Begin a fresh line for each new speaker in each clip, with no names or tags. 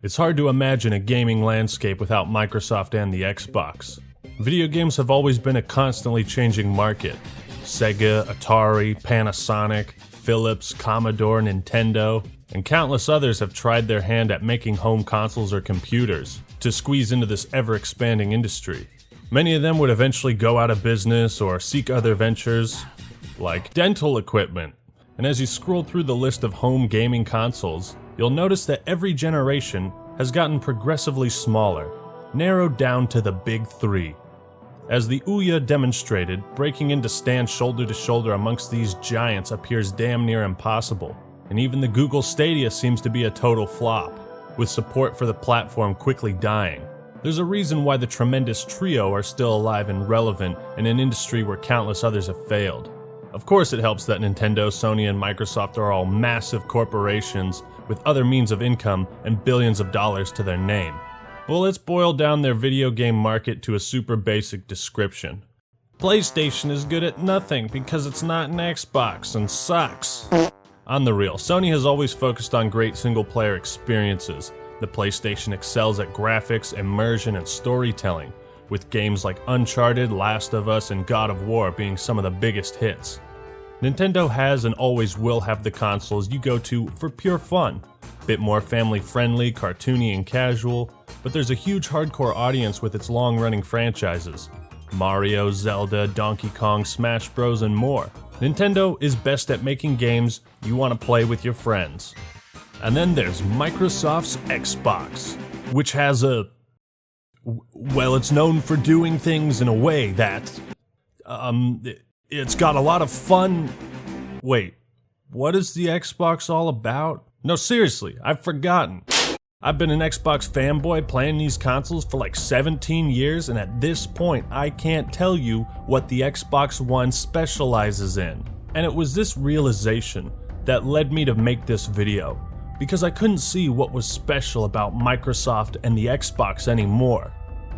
It's hard to imagine a gaming landscape without Microsoft and the Xbox. Video games have always been a constantly changing market. Sega, Atari, Panasonic, Philips, Commodore, Nintendo, and countless others have tried their hand at making home consoles or computers to squeeze into this ever-expanding industry. Many of them would eventually go out of business or seek other ventures, like dental equipment. And as you scroll through the list of home gaming consoles, you'll notice that every generation has gotten progressively smaller, narrowed down to the big three. As the Ouya demonstrated, breaking in to stand shoulder to shoulder amongst these giants appears damn near impossible, and even the Google Stadia seems to be a total flop, with support for the platform quickly dying. There's a reason why the tremendous trio are still alive and relevant in an industry where countless others have failed. Of course it helps that Nintendo, Sony, and Microsoft are all massive corporations with other means of income and billions of dollars to their name. Well, let's boil down their video game market to a super basic description. PlayStation is good at nothing because it's not an Xbox and sucks. On the real, Sony has always focused on great single-player experiences. The PlayStation excels at graphics, immersion, and storytelling, with games like Uncharted, Last of Us, and God of War being some of the biggest hits. Nintendo has and always will have the consoles you go to for pure fun. Bit more family-friendly, cartoony, and casual, but there's a huge hardcore audience with its long-running franchises. Mario, Zelda, Donkey Kong, Smash Bros, and more. Nintendo is best at making games you want to play with your friends. And then there's Microsoft's Xbox, which has well, it's known for doing things in a way that, it's got a lot of fun. Wait, what is the Xbox all about? No, seriously, I've forgotten. I've been an Xbox fanboy playing these consoles for like 17 years, and at this point, I can't tell you what the Xbox One specializes in. And it was this realization that led me to make this video, because I couldn't see what was special about Microsoft and the Xbox anymore.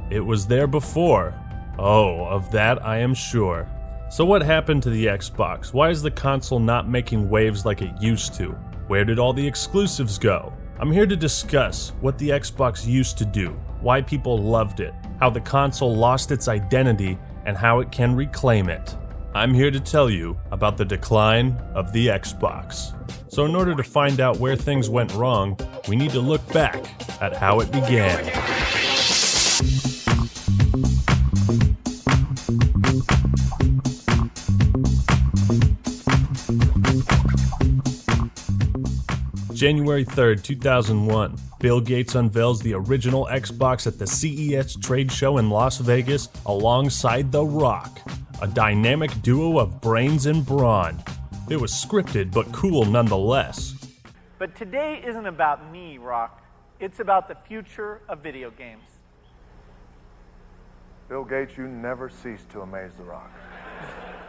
It was there before. Oh, of that I am sure. So what happened to the Xbox? Why is the console not making waves like it used to? Where did all the exclusives go? I'm here to discuss what the Xbox used to do, why people loved it, how the console lost its identity, and how it can reclaim it. I'm here to tell you about the decline of the Xbox. So in order to find out where things went wrong, we need to look back at how it began. January 3rd, 2001, Bill Gates unveils the original Xbox at the CES trade show in Las Vegas alongside The Rock, a dynamic duo of brains and brawn. It was scripted but cool nonetheless.
But today isn't about me, Rock. It's about the future of video games.
Bill Gates, you never cease to amaze The Rock.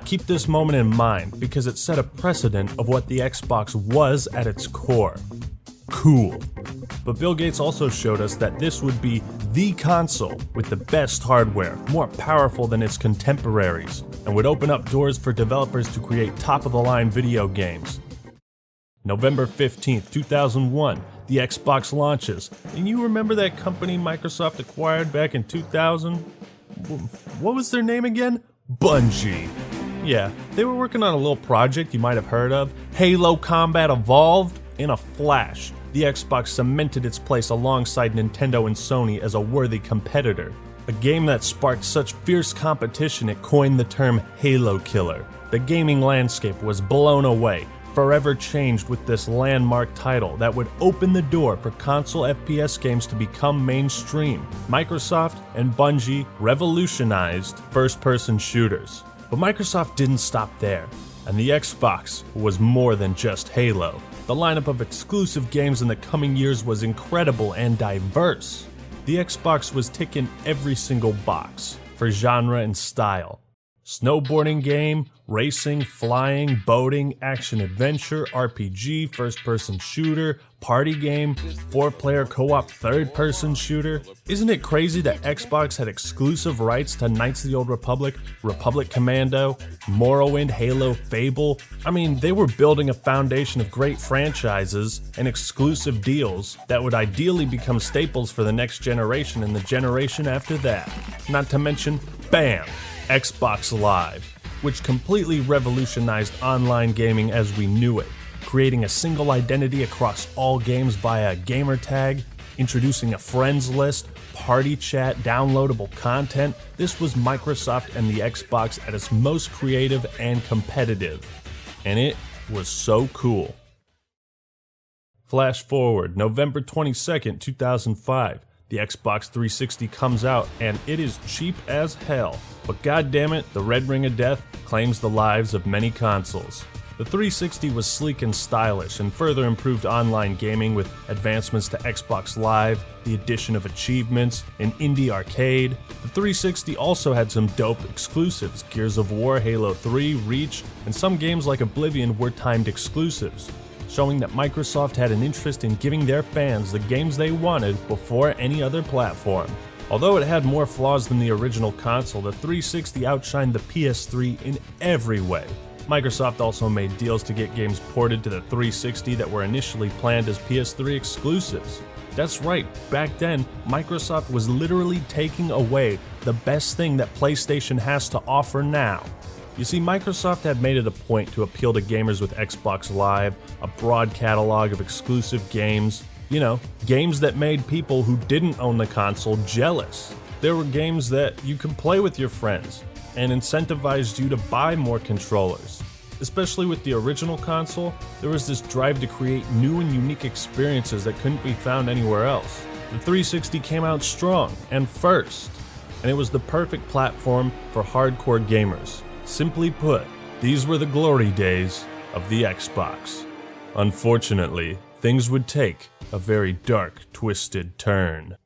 Keep this moment in mind because it set a precedent of what the Xbox was at its core. Cool. But Bill Gates also showed us that this would be the console with the best hardware, more powerful than its contemporaries, and would open up doors for developers to create top-of-the-line video games. November 15th, 2001, the Xbox launches. And you remember that company Microsoft acquired back in 2000? What was their name again? Bungie. Yeah, they were working on a little project you might have heard of, Halo Combat Evolved. In a flash, the Xbox cemented its place alongside Nintendo and Sony as a worthy competitor. A game that sparked such fierce competition it coined the term Halo Killer. The gaming landscape was blown away, forever changed with this landmark title that would open the door for console FPS games to become mainstream. Microsoft and Bungie revolutionized first-person shooters. But Microsoft didn't stop there, and the Xbox was more than just Halo. The lineup of exclusive games in the coming years was incredible and diverse. The Xbox was ticking every single box for genre and style. Snowboarding game, Racing, flying, boating, action-adventure, RPG, first-person shooter, party game, 4-player co-op third-person shooter. Isn't it crazy that Xbox had exclusive rights to Knights of the Old Republic, Republic Commando, Morrowind, Halo, Fable? I mean, they were building a foundation of great franchises and exclusive deals that would ideally become staples for the next generation and the generation after that. Not to mention, bam, Xbox Live, which completely revolutionized online gaming as we knew it, creating a single identity across all games via Gamertag, introducing a friends list, party chat, downloadable content. This was Microsoft and the Xbox at its most creative and competitive, and it was so cool. Flash forward, November 22nd, 2005. The Xbox 360 comes out, and it is cheap as hell. But goddammit, the Red Ring of Death claims the lives of many consoles. The 360 was sleek and stylish, and further improved online gaming with advancements to Xbox Live, the addition of achievements, an indie arcade. The 360 also had some dope exclusives. Gears of War, Halo 3, Reach, and some games like Oblivion were timed exclusives, showing that Microsoft had an interest in giving their fans the games they wanted before any other platform. Although it had more flaws than the original console, the 360 outshined the PS3 in every way. Microsoft also made deals to get games ported to the 360 that were initially planned as PS3 exclusives. That's right, back then, Microsoft was literally taking away the best thing that PlayStation has to offer now. You see, Microsoft had made it a point to appeal to gamers with Xbox Live, a broad catalog of exclusive games. You know, games that made people who didn't own the console jealous. There were games that you could play with your friends and incentivized you to buy more controllers. Especially with the original console, there was this drive to create new and unique experiences that couldn't be found anywhere else. The 360 came out strong and first, and it was the perfect platform for hardcore gamers. Simply put, these were the glory days of the Xbox. Unfortunately, things would take a very dark, twisted turn.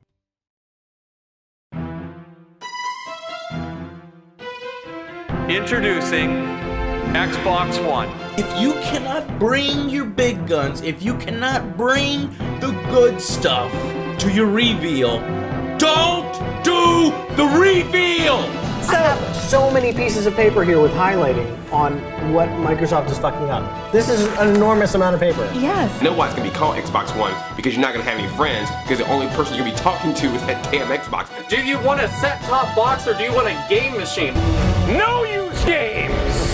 Introducing Xbox One.
If you cannot bring your big guns, if you cannot bring the good stuff to your reveal, don't do the reveal!
I have so many pieces of paper here with highlighting on what Microsoft is fucking up. This is an enormous amount of paper.
Yes. No one's gonna be called Xbox One because you're not gonna have any friends because the only person you're gonna be talking to is that damn Xbox.
Do you want a set-top box or do you want a game machine? No use games!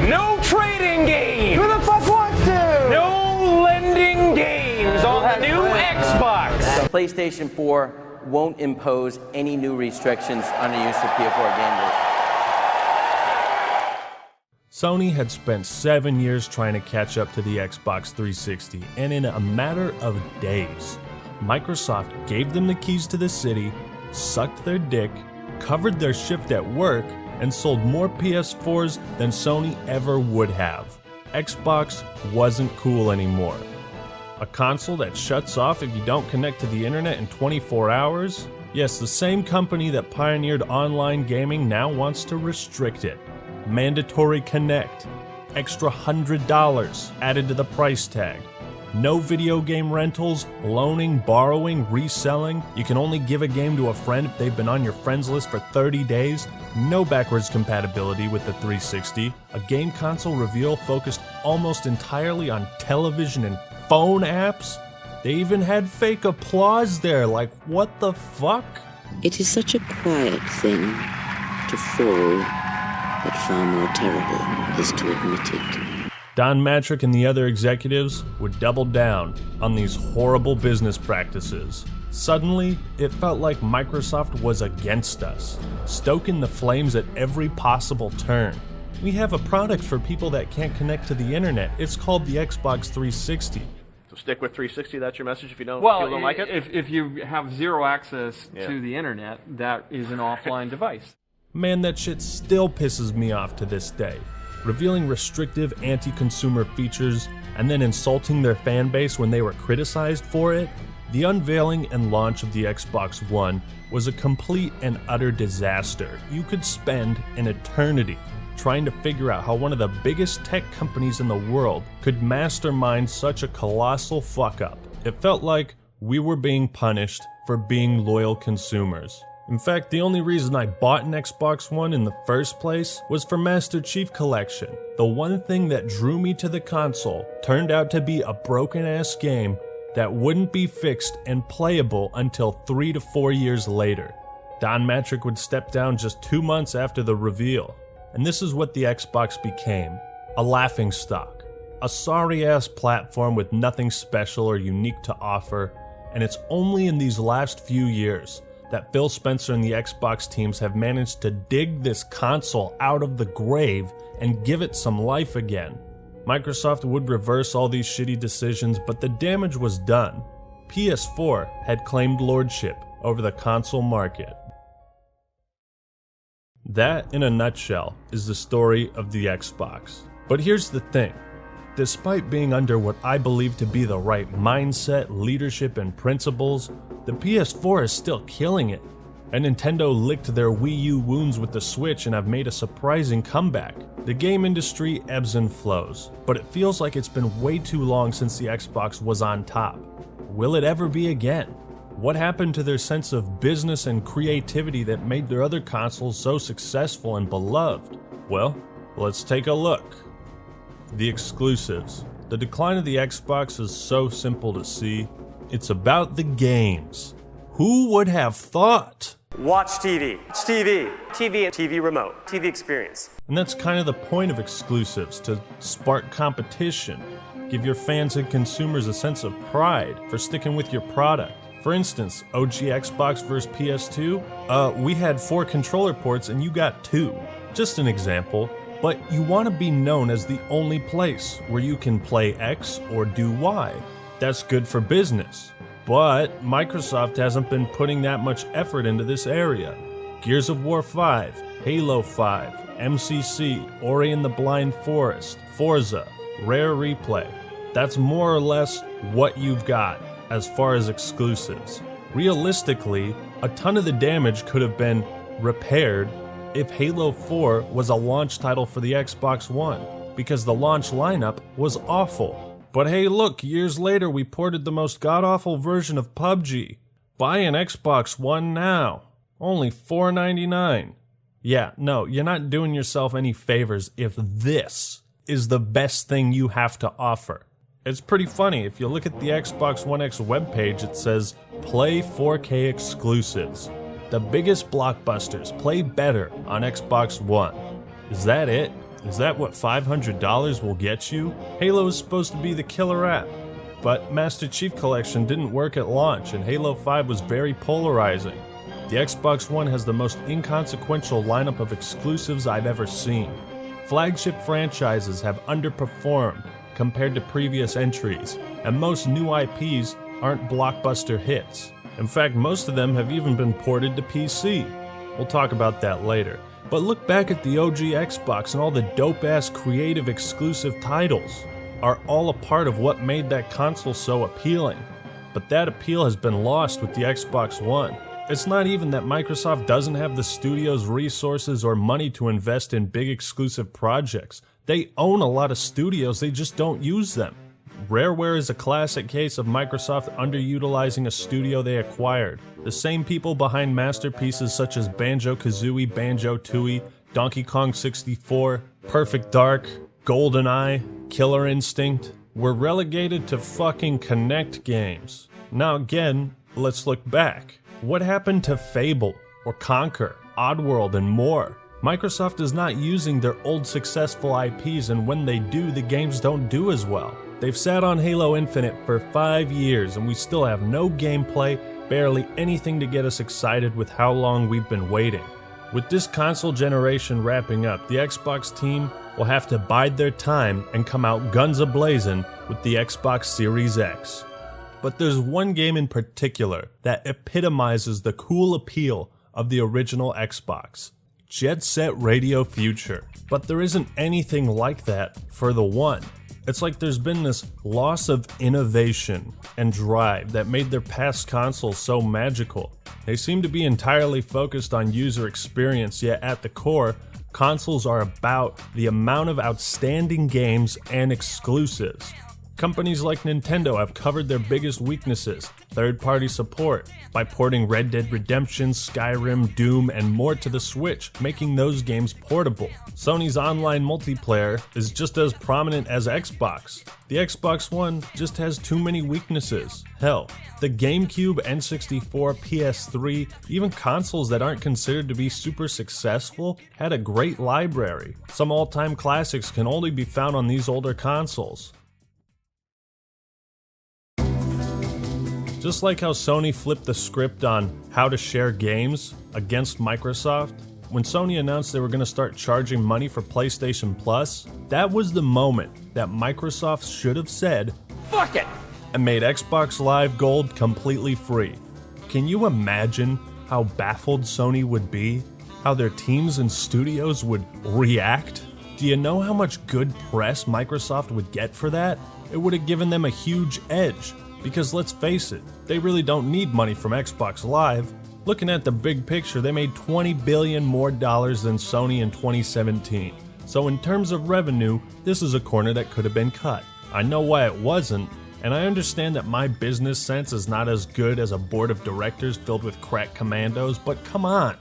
No trading games!
Who the fuck wants to?
No lending games on the new Xbox!
PlayStation 4 won't impose any new restrictions on the use of PS4 gamers.
Sony had spent 7 years trying to catch up to the Xbox 360, and in a matter of days, Microsoft gave them the keys to the city, sucked their dick, covered their shift at work, and sold more PS4s than Sony ever would have. Xbox wasn't cool anymore. A console that shuts off if you don't connect to the internet in 24 hours? Yes, the same company that pioneered online gaming now wants to restrict it. Mandatory Connect. Extra $100 added to the price tag. No video game rentals, loaning, borrowing, reselling. You can only give a game to a friend if they've been on your friends list for 30 days. No backwards compatibility with the 360. A game console reveal focused almost entirely on television and phone apps. They even had fake applause there, like what the fuck?
It is such a quiet thing to fall, but far more terrible is to admit it.
Don Matrick and the other executives would double down on these horrible business practices. Suddenly, it felt like Microsoft was against us, stoking the flames at every possible turn. We have a product for people that can't connect to the internet. It's called the Xbox 360.
So stick with 360, that's your message if you don't, like it?
If you have zero access to the internet, that is an offline device.
Man, that shit still pisses me off to this day. Revealing restrictive anti-consumer features and then insulting their fan base when they were criticized for it. The unveiling and launch of the Xbox One was a complete and utter disaster. You could spend an eternity trying to figure out how one of the biggest tech companies in the world could mastermind such a colossal fuck-up. It felt like we were being punished for being loyal consumers. In fact, the only reason I bought an Xbox One in the first place was for Master Chief Collection. The one thing that drew me to the console turned out to be a broken-ass game that wouldn't be fixed and playable until 3 to 4 years later. Don Matrick would step down just 2 months after the reveal, and this is what the Xbox became: a laughingstock, a sorry-ass platform with nothing special or unique to offer, and it's only in these last few years that Phil Spencer and the Xbox teams have managed to dig this console out of the grave and give it some life again. Microsoft would reverse all these shitty decisions, but the damage was done. PS4 had claimed lordship over the console market. That, in a nutshell, is the story of the Xbox. But here's the thing. Despite being under what I believe to be the right mindset, leadership, and principles, the PS4 is still killing it. And Nintendo licked their Wii U wounds with the Switch and have made a surprising comeback. The game industry ebbs and flows, but it feels like it's been way too long since the Xbox was on top. Will it ever be again? What happened to their sense of business and creativity that made their other consoles so successful and beloved? Well, let's take a look. The exclusives. The decline of the Xbox is so simple to see. It's about the games. Who would have thought?
Watch TV. It's TV. TV and TV remote. TV experience.
And that's kind of the point of exclusives, to spark competition. Give your fans and consumers a sense of pride for sticking with your product. For instance, OG Xbox vs PS2, we had 4 controller ports and you got 2. Just an example. But you want to be known as the only place where you can play X or do Y. That's good for business. But Microsoft hasn't been putting that much effort into this area. Gears of War 5, Halo 5, MCC, Ori and the Blind Forest, Forza, Rare Replay. That's more or less what you've got as far as exclusives. Realistically, a ton of the damage could have been repaired if Halo 4 was a launch title for the Xbox One, because the launch lineup was awful. But hey look, years later we ported the most god-awful version of PUBG. Buy an Xbox One now. Only $4.99. Yeah, no, you're not doing yourself any favors if this is the best thing you have to offer. It's pretty funny, if you look at the Xbox One X webpage, it says, Play 4K exclusives. The biggest blockbusters play better on Xbox One. Is that it? Is that what $500 will get you? Halo is supposed to be the killer app, but Master Chief Collection didn't work at launch and Halo 5 was very polarizing. The Xbox One has the most inconsequential lineup of exclusives I've ever seen. Flagship franchises have underperformed compared to previous entries, and most new IPs aren't blockbuster hits. In fact, most of them have even been ported to PC. We'll talk about that later. But look back at the OG Xbox and all the dope-ass creative exclusive titles are all a part of what made that console so appealing. But that appeal has been lost with the Xbox One. It's not even that Microsoft doesn't have the studio's resources or money to invest in big exclusive projects. They own a lot of studios, they just don't use them. Rareware is a classic case of Microsoft underutilizing a studio they acquired. The same people behind masterpieces such as Banjo-Kazooie, Banjo-Tooie, Donkey Kong 64, Perfect Dark, GoldenEye, Killer Instinct were relegated to fucking Kinect games. Now again, let's look back. What happened to Fable, or Conker, Oddworld, and more? Microsoft is not using their old successful IPs, and when they do, the games don't do as well. They've sat on Halo Infinite for 5 years and we still have no gameplay, barely anything to get us excited with how long we've been waiting. With this console generation wrapping up, the Xbox team will have to bide their time and come out guns a-blazing with the Xbox Series X. But there's one game in particular that epitomizes the cool appeal of the original Xbox: Jet Set Radio Future. But there isn't anything like that for the One. It's like there's been this loss of innovation and drive that made their past consoles so magical. They seem to be entirely focused on user experience, yet at the core, Consoles are about the amount of outstanding games and exclusives. Companies like Nintendo have covered their biggest weaknesses, third-party support, by porting Red Dead Redemption, Skyrim, Doom, and more to the Switch, making those games portable. Sony's online multiplayer is just as prominent as Xbox. The Xbox One just has too many weaknesses. Hell, the GameCube, N64, PS3, even consoles that aren't considered to be super successful had a great library. Some all-time classics can only be found on these older consoles. Just like how Sony flipped the script on how to share games against Microsoft, when Sony announced they were going to start charging money for PlayStation Plus, that was the moment that Microsoft should have said, "Fuck it!" and made Xbox Live Gold completely free. Can you imagine how baffled Sony would be? How their teams and studios would react? Do you know how much good press Microsoft would get for that? It would have given them a huge edge. Because let's face it, they really don't need money from Xbox Live. Looking at the big picture, they made $20 billion more than Sony in 2017. So in terms of revenue, this is a corner that could have been cut. I know why it wasn't, and I understand that my business sense is not as good as a board of directors filled with crack commandos, but come on.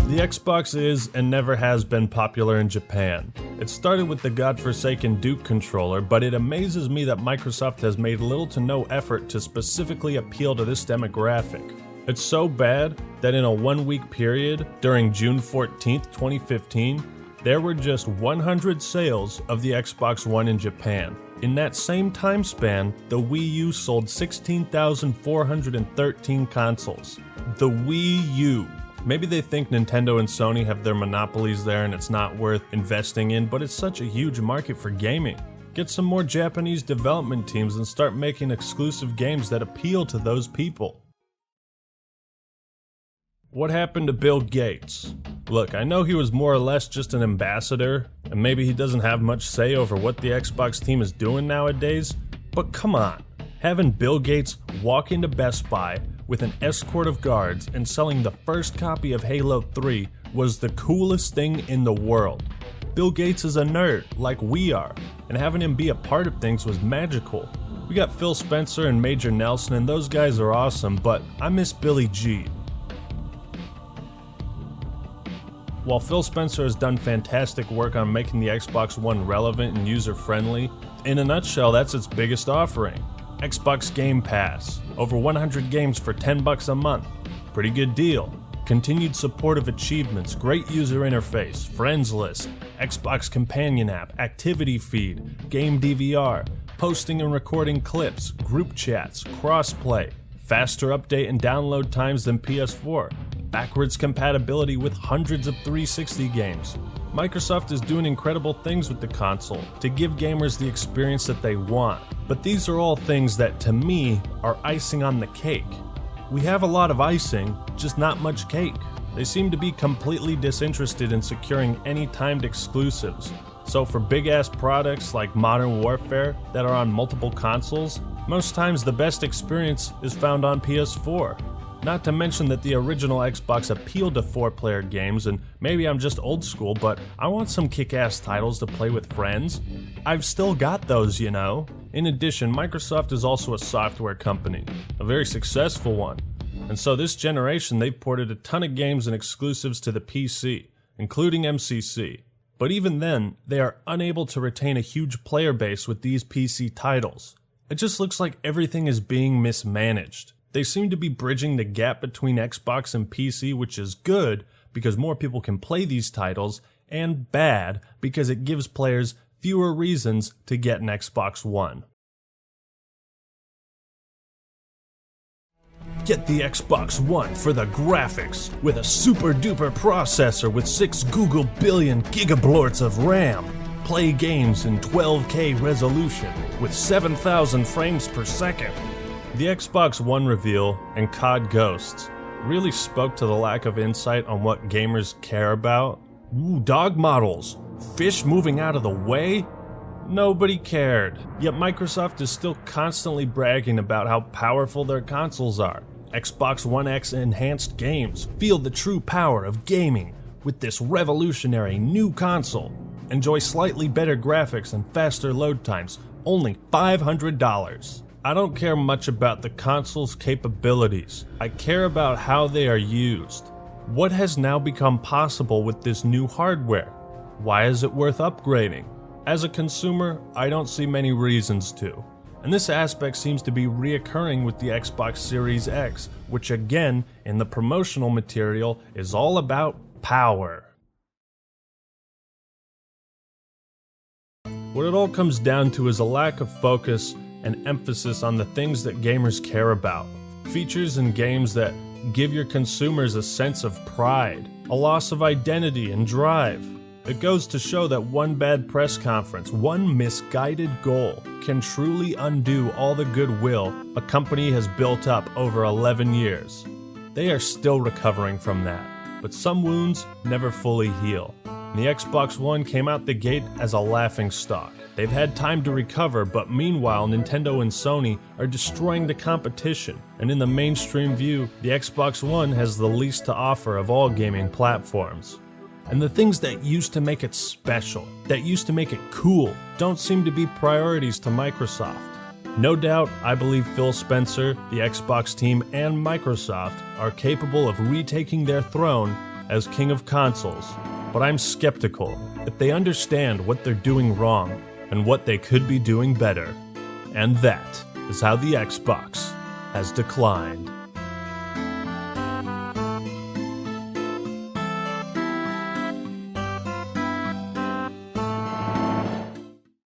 The Xbox is and never has been popular in Japan. It started with the godforsaken Duke controller, but it amazes me that Microsoft has made little to no effort to specifically appeal to this demographic. It's so bad that in a 1-week period, during June 14th, 2015, there were just 100 sales of the Xbox One in Japan. In that same time span, the Wii U sold 16,413 consoles. The Wii U. Maybe they think Nintendo and Sony have their monopolies there and it's not worth investing in, but it's such a huge market for gaming. Get some more Japanese development teams and start making exclusive games that appeal to those people. What happened to Bill Gates? Look, I know he was more or less just an ambassador, and maybe he doesn't have much say over what the Xbox team is doing nowadays, but come on. Having Bill Gates walk into Best Buy with an escort of guards and selling the first copy of Halo 3 was the coolest thing in the world. Bill Gates is a nerd, like we are, and having him be a part of things was magical. We got Phil Spencer and Major Nelson, and those guys are awesome, but I miss Billy G. While Phil Spencer has done fantastic work on making the Xbox One relevant and user-friendly, in a nutshell, that's its biggest offering. Xbox Game Pass. Over 100 games for $10 a month. Pretty good deal. Continued support of achievements, great user interface, friends list, Xbox Companion app, activity feed, game DVR, posting and recording clips, group chats, crossplay, faster update and download times than PS4, backwards compatibility with hundreds of 360 games. Microsoft is doing incredible things with the console to give gamers the experience that they want, but these are all things that, to me, are icing on the cake. We have a lot of icing, just not much cake. They seem to be completely disinterested in securing any timed exclusives. So for big-ass products like Modern Warfare that are on multiple consoles, most times the best experience is found on PS4. Not to mention that the original Xbox appealed to 4-player games, and maybe I'm just old school, but I want some kick-ass titles to play with friends. I've still got those, you know. In addition, Microsoft is also a software company, a very successful one. And so this generation, they've ported a ton of games and exclusives to the PC, including MCC. But even then, they are unable to retain a huge player base with these PC titles. It just looks like everything is being mismanaged. They seem to be bridging the gap between Xbox and PC, which is good because more people can play these titles, and bad because it gives players fewer reasons to get an Xbox One. Get the Xbox One for the graphics with a super duper processor with 6 Google billion gigablorts of RAM. Play games in 12K resolution with 7,000 frames per second. The Xbox One reveal and COD Ghosts really spoke to the lack of insight on what gamers care about. Ooh, dog models, fish moving out of the way? Nobody cared. Yet Microsoft is still constantly bragging about how powerful their consoles are. Xbox One X enhanced games. Feel the true power of gaming with this revolutionary new console. Enjoy slightly better graphics and faster load times, only $500. I don't care much about the console's capabilities. I care about how they are used. What has now become possible with this new hardware? Why is it worth upgrading? As a consumer, I don't see many reasons to. And this aspect seems to be reoccurring with the Xbox Series X, which again, in the promotional material, is all about power. What it all comes down to is a lack of focus and emphasis on the things that gamers care about. Features in games that give your consumers a sense of pride, a loss of identity and drive. It goes to show that one bad press conference, one misguided goal, can truly undo all the goodwill a company has built up over 11 years. They are still recovering from that, but some wounds never fully heal. The Xbox One came out the gate as a laughingstock. They've had time to recover, but meanwhile Nintendo and Sony are destroying the competition, and in the mainstream view, the Xbox One has the least to offer of all gaming platforms. And the things that used to make it special, that used to make it cool, don't seem to be priorities to Microsoft. No doubt, I believe Phil Spencer, the Xbox team, and Microsoft are capable of retaking their throne as king of consoles, but I'm skeptical if they understand what they're doing wrong and what they could be doing better. And that is how the Xbox has declined.